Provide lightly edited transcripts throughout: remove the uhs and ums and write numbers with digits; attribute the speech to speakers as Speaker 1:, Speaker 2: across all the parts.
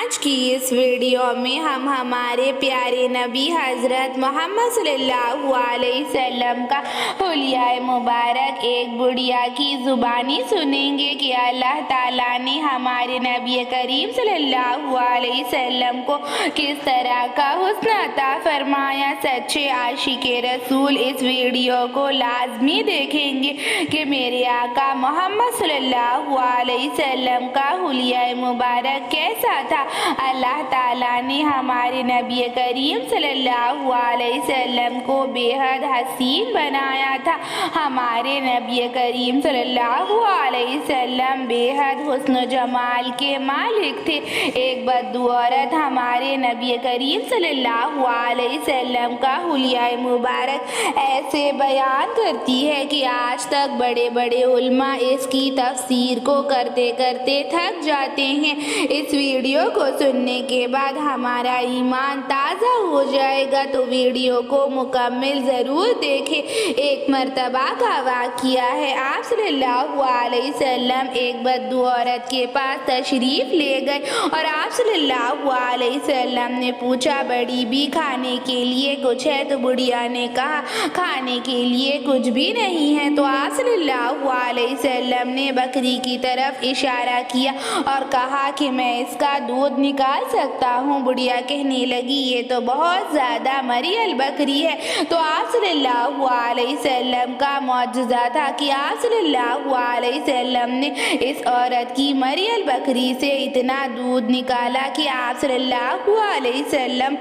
Speaker 1: آج کی اس ویڈیو میں ہم ہمارے پیارے نبی حضرت محمد صلی اللہ علیہ وسلم کا حلیہ مبارک ایک بڑھیا کی زبانی سنیں گے کہ اللہ تعالیٰ نے ہمارے نبی کریم صلی اللہ علیہ وسلم کو کس طرح کا حسن عطا فرمایا۔ سچے عاشق رسول اس ویڈیو کو لازمی دیکھیں گے کہ میرے آقا محمد صلی اللہ علیہ وسلم کا حلیہ مبارک کیسا تھا۔ اللہ تعالیٰ نے ہمارے نبی کریم صلی اللہ علیہ وسلم کو بے حد حسین بنایا تھا۔ ہمارے نبی کریم صلی اللہ علیہ وسلم بے حد حسن و جمال کے مالک تھے۔ ایک بدو عورت ہمارے نبی کریم صلی اللہ علیہ وسلم کا حلیہ مبارک ایسے بیان کرتی ہے کہ آج تک بڑے بڑے علماء اس کی تفسیر کو کرتے کرتے تھک جاتے ہیں۔ اس ویڈیو کو سننے کے بعد ہمارا ایمان تازہ ہو جائے گا، تو ویڈیو کو مکمل ضرور دیکھیں۔ ایک مرتبہ کا واقعہ ہے، آپ صلی اللہ علیہ وسلم ایک بدو عورت کے پاس تشریف لے گئے اور آپ صلی اللہ علیہ وسلم نے پوچھا، بڑی بھی کھانے کے لیے کچھ ہے؟ تو بڑھیا نے کہا کھانے کے لیے کچھ بھی نہیں ہے۔ تو آپ صلی اللہ علیہ وسلم نے بکری کی طرف اشارہ کیا اور کہا کہ میں اس کا دودھ نکال سکتا ہوں۔ بڑھیا کہنے لگی یہ تو بہت زیادہ مریل بکری ہے۔ تو آپ صلی اللہ علیہ وسلم کا معجزہ تھا کہ آپ صلی اللہ علیہ وسلم نے اس عورت کی مریل بکری سے اتنا دودھ نکالا کہ آپ صلی اللہ علیہ وسلم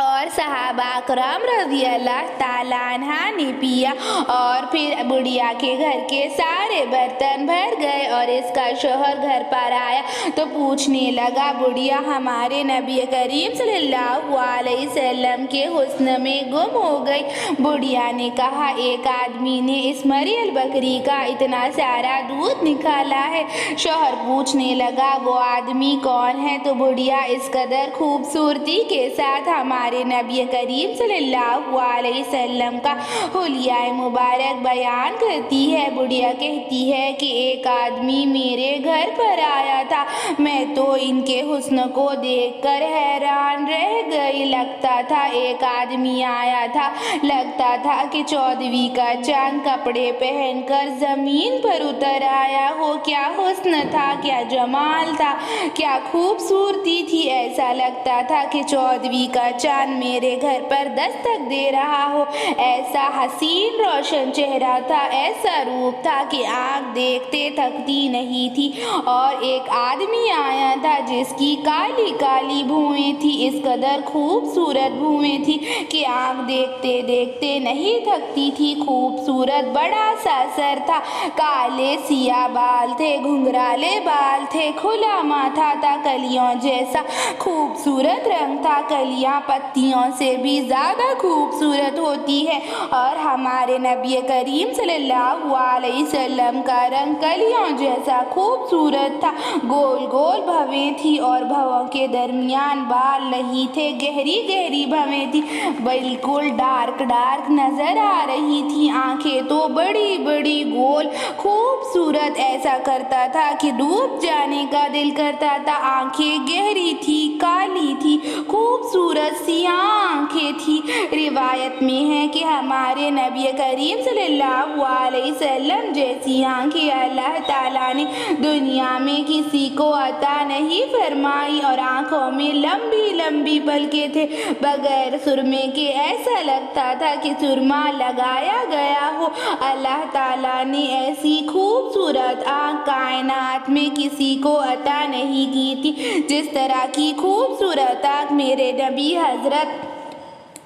Speaker 1: اور صحابہ اکرام رضی اللہ تعالیٰ عنہ نے پیا، اور پھر بڑھیا کے گھر کے سارے برتن بھر گئے اور اس کا شوہر گھر پر آیا تو پوچھنے لگا، بڑھیا ہمارے نبی کریم صلی اللہ علیہ وسلم کے حسن میں گم ہو گئی۔ بڑھیا نے کہا ایک آدمی نے اس مریل بکری کا اتنا سارا دودھ نکالا ہے۔ شوہر پوچھنے لگا وہ آدمی کون ہے؟ تو بڑھیا اس قدر خوبصورتی کے ساتھ ہمارے نبی کریم صلی اللہ علیہ وسلم کا حلیہ مبارک بیان کرتی ہے۔ بڑھیا کہتی ہے کہ ایک آدمی میرے گھر پر آیا تھا، میں تو ان کے حسن کو دیکھ کر حیران رہ گئی۔ لگتا تھا ایک آدمی آیا تھا، لگتا تھا کہ 14ویں کا چاند کپڑے پہن کر زمین پر اتر آیا ہو۔ کیا حسن تھا، کیا جمال تھا، کیا خوبصورتی تھی۔ ایسا لگتا تھا کہ 14ویں کا چاند میرے گھر پر دستک دے رہا ہو۔ ایسا حسین روشن چہرہ تھا، ایسا روپ تھا کہ آنکھ دیکھتے تھکتی نہیں تھی۔ اور ایک آدمی آیا تھا جس کی کالی کالی بھویں تھی، اس قدر خوبصورت بھویں تھی کہ آنکھ دیکھتے دیکھتے نہیں تھکتی تھی۔ خوبصورت بڑا سا سر تھا، کالے سیاہ بال تھے، گھنگرالے بال تھے، کھلا ماتھا تھا، کلیوں جیسا خوبصورت رنگ تھا۔ کلیاں پتیوں سے بھی زیادہ خوبصورت ہوتی ہے، اور ہمارے نبی کریم صلی اللہ علیہ وسلم کا رنگ کلیوں جیسا خوبصورت تھا۔ گول گول بھویں تھی اور بھووں کے درمیان بال نہیں تھے، گہری گہری بھویں تھی، بالکل ڈارک ڈارک نظر آ رہی تھی۔ آنکھیں تو بڑی بڑی گول خوبصورت، ایسا کرتا تھا کہ ڈوب جانے کا دل کرتا تھا۔ آنکھیں گہری تھی، کالی تھی، خوبصورت سیاہ آنکھیں تھی۔ روایت میں ہے کہ ہمارے نبی کریم صلی اللہ علیہ وسلم جیسی آنکھیں اللہ تعالیٰ نے دنیا میں کسی کو عطا نہیں فرمائی، اور آنکھوں میں لمبی لمبی پلکیں تھے بغیر سرمے کے، ایسا لگتا تھا کہ سرما لگایا گیا ہو۔ اللہ تعالیٰ نے ایسی خوبصورت آنکھ کائنات میں کسی کو عطا نہیں کی تھی جس طرح کی خوبصورت آنکھ میرے نبی حضرت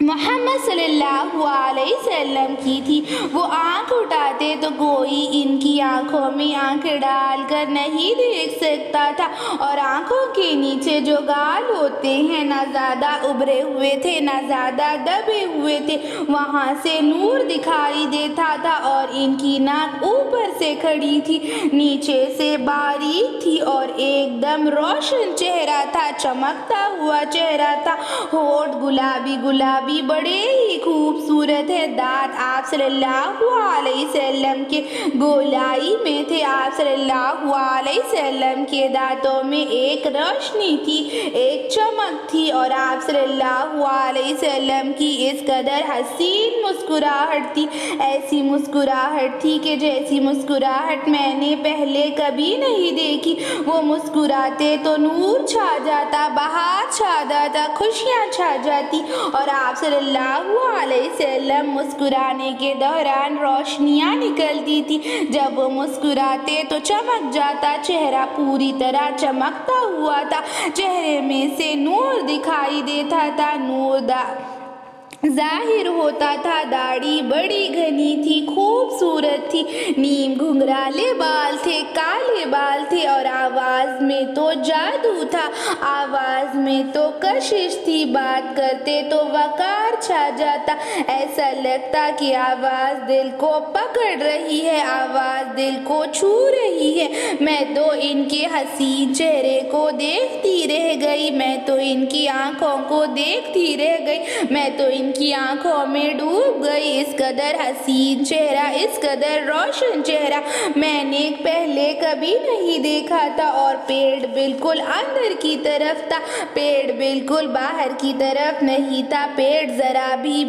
Speaker 1: محمد صلی اللہ علیہ وسلم کی تھی۔ وہ آنکھ اٹھاتے تو کوئی ان کی آنکھوں میں آنکھ ڈال کر نہیں دیکھ سکتا تھا، اور آنکھوں کے نیچے جو گال ہوتے ہیں نہ زیادہ ابھرے ہوئے تھے نہ زیادہ دبے ہوئے تھے، وہاں سے نور دکھائی دیتا تھا، اور ان کی ناک اوپر سے کھڑی تھی، نیچے سے باریک تھی، اور ایک دم روشن چہرہ تھا، چمکتا ہوا چہرہ تھا، ہونٹ گلابی گلابی بھی بڑے ہی خوبصورت ہیں۔ دانت آپ صلی اللہ علیہ وسلم کے گولائی میں تھے۔ آپ صلی اللہ علیہ وسلم کے دانتوں میں ایک روشنی تھی، ایک چمک تھی، اور آپ صلی اللہ علیہ وسلم کی اس قدر حسین مسکراہٹ تھی، ایسی مسکراہٹ تھی کہ جیسی مسکراہٹ میں نے پہلے کبھی نہیں دیکھی۔ وہ مسکراتے تو نور چھا جاتا، بہار چھا جاتا، خوشیاں چھا جاتی، اور آپ صلی اللہ علیہ وسلم مسکرانے کے دوران روشنیاں نکلتی تھی۔ جب وہ مسکراتے تو چمک جاتا، چہرہ پوری طرح چمکتا ہوا تھا، چہرے میں سے نور دکھائی دیتا تھا، نور ظاہر ہوتا تھا۔ داڑھی بڑی گھنی تھی، خوبصورت تھی، نیم گھنگرالے بال تھے، کالے بال تھے، اور آواز میں تو جادو تھا، آواز میں تو کشش تھی، بات کرتے تو وقار چھا جاتا، ایسا لگتا کہ آواز دل کو پکڑ رہی ہے، آواز دل کو چھو رہی ہے۔ میں تو ان کے حسین چہرے کو دیکھتی رہ گئی، میں تو ان کی آنکھوں کو دیکھتی رہ گئی، میں تو ان کی آنکھوں میں ڈوب گئی۔ اس قدر حسین چہرہ، اس قدر روشن چہرہ میں نے پہلے کبھی نہیں دیکھا تھا، اور پیٹ بالکل اندر کی طرف تھا، پیٹ بالکل باہر کی طرف نہیں تھا، پیٹ ذرا بھی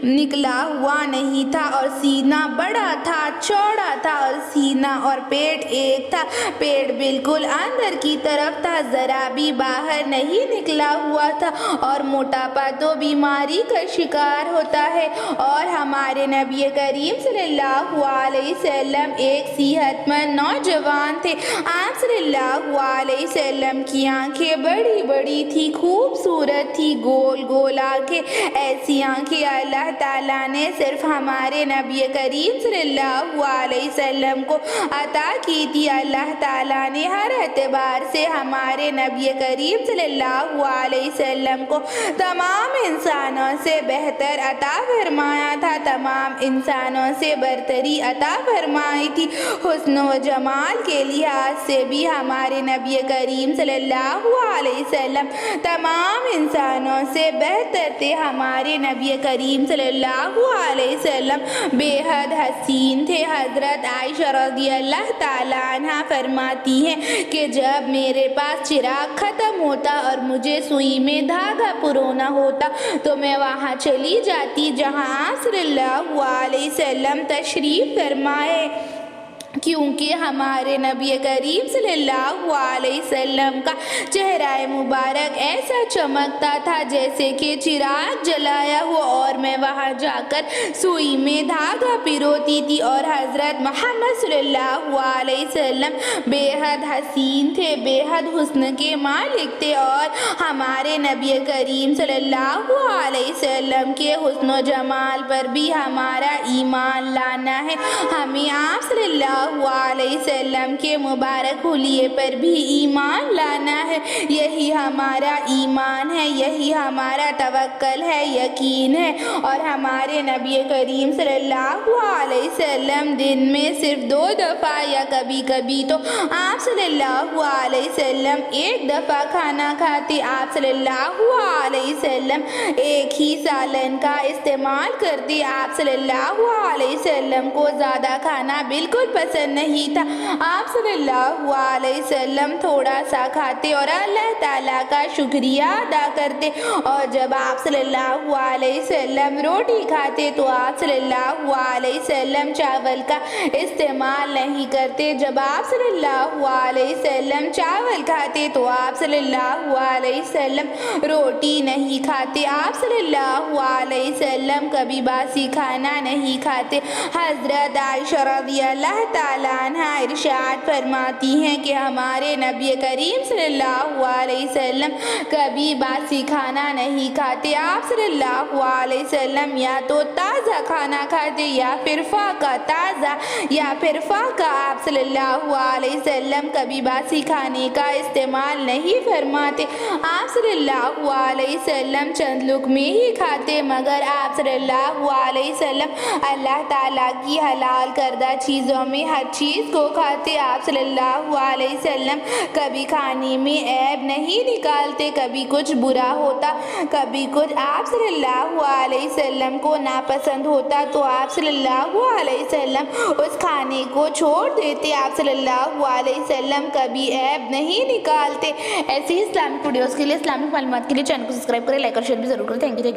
Speaker 1: نکلا ہوا نہیں تھا، اور سینہ بڑا تھا، چوڑا تھا، اور سینہ اور پیٹ ایک تھا، پیٹ بالکل اندر کی طرف تھا، ذرا بھی باہر نہیں نکلا ہوا تھا۔ اور موٹاپا تو بیماری کا شکار ہوتا ہے، اور ہمارے نبی کریم صلی اللہ علیہ وسلم ایک صحت مند نوجوان تھے۔ آپ صلی اللہ علیہ وسلم کی آنکھیں بڑی بڑی تھی، خوبصورت تھی، گول گول آنکھیں، ایسی آنکھیں اللہ تعالیٰ نے صرف ہمارے نبی کریم صلی اللہ علیہ وسلم کو عطا کی تھی۔ اللہ تعالیٰ نے ہر اعتبار سے ہمارے نبی کریم صلی اللہ علیہ وسلم کو تمام انسانوں سے بہتر عطا فرمایا تھا، تمام انسانوں سے برتری عطا فرمائی تھی۔ حسن و جمال کے لحاظ سے بھی ہمارے نبی کریم صلی اللہ علیہ وسلم تمام انسانوں سے بہتر تھے۔ ہمارے نبی کریم صلی اللہ علیہ وسلم بے حد حسین تھے۔ حضرت عائشہ رضی اللہ تعالیٰ عنہا فرماتی ہیں کہ جب میرے پاس چراغ ختم ہوتا اور مجھے سوئی میں دھاگا پرونا ہوتا تو میں وہاں چلی جاتی جہاں آپ صلی اللہ علیہ وسلم تشریف فرمائے، کیونکہ ہمارے نبی کریم صلی اللہ علیہ وسلم کا چہرہ مبارک ایسا چمکتا تھا جیسے کہ چراغ جلایا ہو، اور میں وہاں جا کر سوئی میں دھاگا پروتی تھی۔ اور حضرت محمد صلی اللہ علیہ وسلم بے حد حسین تھے، بے حد حسن کے مالک تھے، اور ہمارے نبی کریم صلی اللہ علیہ وسلم کے حسن و جمال پر بھی ہمارا ایمان لانا ہے۔ ہمیں آپ صلی اللہ علیہ وسلم کے مبارک حلیے پر بھی ایمان لانا ہے، یہی ہمارا ایمان ہے، یہی ہمارا توکل ہے، یقین ہے۔ اور ہمارے نبی کریم صلی اللہ علیہ وسلم دن میں صرف 2 دفعہ یا کبھی کبھی تو آپ صلی اللہ علیہ وسلم 1 دفعہ کھانا کھاتے۔ آپ صلی اللہ علیہ وسلم ایک ہی سالن کا استعمال کرتے۔ آپ صلی اللہ علیہ وسلم کو زیادہ کھانا بالکل پسند نہیں تھا، آپ صلی اللہ علیہ وسلم تھوڑا سا کھاتے اور اللہ تعالیٰ کا شکریہ ادا کرتے۔ اور جب آپ صلی اللہ علیہ وسلم روٹی کھاتے تو آپ صلی اللہ علیہ وسلم چاول کا استعمال نہیں کرتے۔ جب آپ صلی اللہ علیہ وسلم چاول کھاتے تو آپ صلی اللہ علیہ وسلم روٹی نہیں کھاتے۔ آپ صلی اللہ علیہ وسلم کبھی باسی کھانا نہیں کھاتے۔ حضرت عائشہ رضی اللہ تعالیٰ عنہا ارشاد فرماتی ہیں کہ ہمارے نبی کریم صلی اللہ علیہ وسلم کبھی باسی کھانا نہیں کھاتے۔ آپ صلی اللہ علیہ وسلم یا تو تازہ کھانا کھاتے یا پھر فاقہ تازہ یا پھر فاقہ۔ آپ صلی اللہ علیہ وسلم کبھی باسی کھانے کا استعمال نہیں فرماتے۔ آپ صلی اللہ علیہ وسلم چند لقمے ہی کھاتے، مگر آپ صلی اللہ علیہ وسلم اللہ تعالیٰ کی حلال کردہ چیزوں میں ہر چیز کو کھاتے۔ آپ صلی اللہ علیہ وسلم کبھی کھانے میں عیب نہیں نکالتے، کبھی کچھ برا ہوتا، کبھی کچھ آپ صلی اللہ علیہ وسلم کو ناپسند ہوتا تو آپ صلی اللہ علیہ وسلم اس کھانے کو چھوڑ دیتے۔ آپ صلی اللہ علیہ وسلم کبھی عیب نہیں نکالتے۔ ایسی ہی اسلامک ویڈیوز کے لیے، اسلامک معلومات کے لیے چینل کو سبسکرائب کریں، لائک اور شیئر بھی ضرور کریں۔ Thank you.